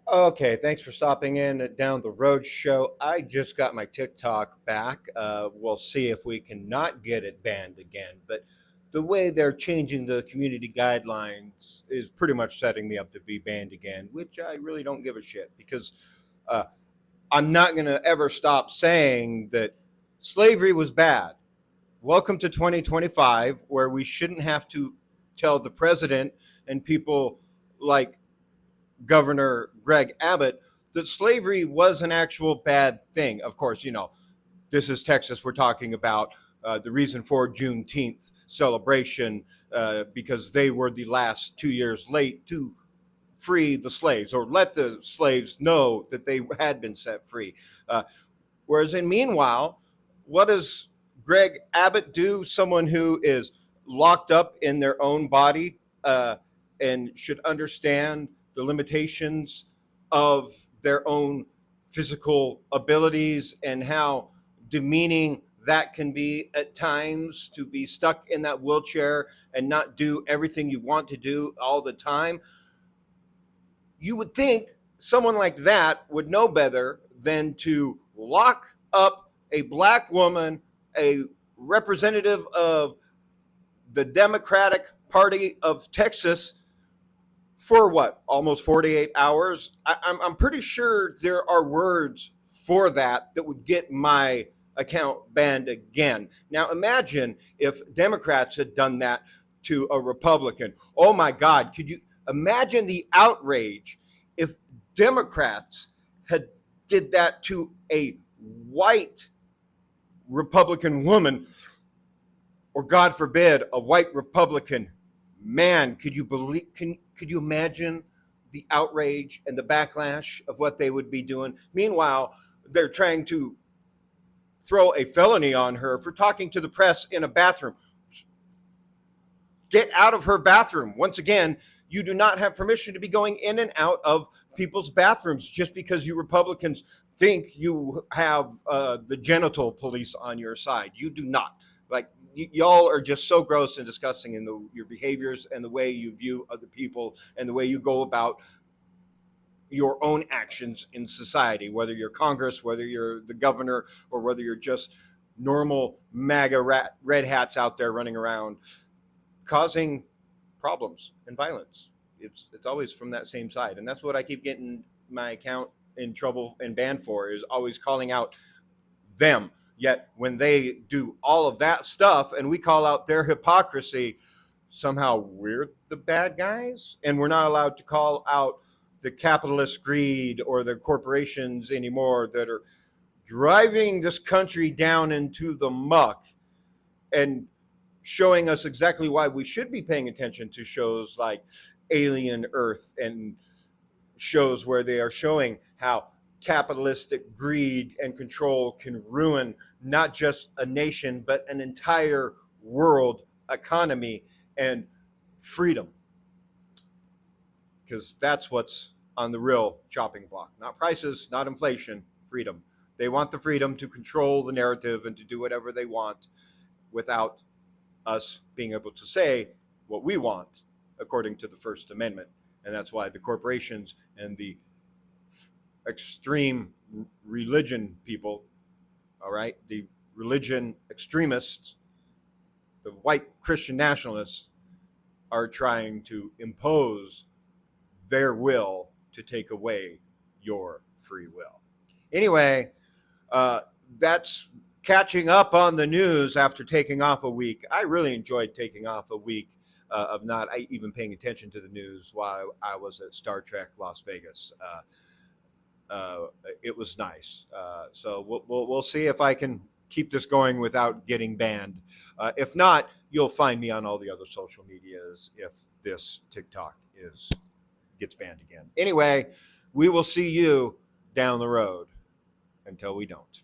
Okay, thanks for stopping in at Down the Road Show. I just got my TikTok back. We'll see if we can not get it banned again. But the way they're changing the community guidelines is pretty much setting me up to be banned again, which I really don't give a shit because uh, I'm not going to ever stop saying that slavery was bad. Welcome to 2025, where we shouldn't have to tell the president and people like Governor Greg Abbott that slavery was an actual bad thing. Of course, this is Texas. We're talking about the reason for Juneteenth celebration because they were the last 2 years late to free the slaves or let the slaves know that they had been set free. Meanwhile, what does Greg Abbott do? Someone who is locked up in their own body and should understand the limitations of their own physical abilities and how demeaning that can be at times to be stuck in that wheelchair and not do everything you want to do all the time. You would think someone like that would know better than to lock up a black woman, a representative of the Democratic Party of Texas, for what, almost 48 hours? I'm pretty sure there are words for that would get my account banned again. Now imagine if Democrats had done that to a Republican. Oh my God, could you imagine the outrage if Democrats had did that to a white Republican woman, or God forbid, a white Republican man? Could you imagine the outrage and the backlash of what they would be doing? Meanwhile, they're trying to throw a felony on her for talking to the press in a bathroom. Get out of her bathroom. Once again, you do not have permission to be going in and out of people's bathrooms just because you Republicans think you have the genital police on your side. You do not. Like, y'all are just so gross and disgusting in your behaviors and the way you view other people and the way you go about your own actions in society, whether you're Congress, whether you're the governor, or whether you're just normal MAGA red hats out there running around causing problems and violence. It's always from that same side. And that's what I keep getting my account in trouble and banned for, is always calling out them. Yet when they do all of that stuff and we call out their hypocrisy, somehow we're the bad guys and we're not allowed to call out the capitalist greed or the corporations anymore that are driving this country down into the muck and showing us exactly why we should be paying attention to shows like Alien Earth and shows where they are showing how capitalistic greed and control can ruin not just a nation, but an entire world economy and freedom. Because that's what's on the real chopping block. Not prices, not inflation, freedom. They want the freedom to control the narrative and to do whatever they want without us being able to say what we want according to the First Amendment. And that's why the corporations and the extreme religion people, all right, the religion extremists, the white Christian nationalists, are trying to impose their will to take away your free will. Anyway, that's catching up on the news after taking off a week. I really enjoyed taking off a week of not even paying attention to the news while I was at Star Trek Las Vegas. It was nice. So we'll see if I can keep this going without getting banned. If not, you'll find me on all the other social medias if this TikTok gets banned again. Anyway, we will see you down the road until we don't.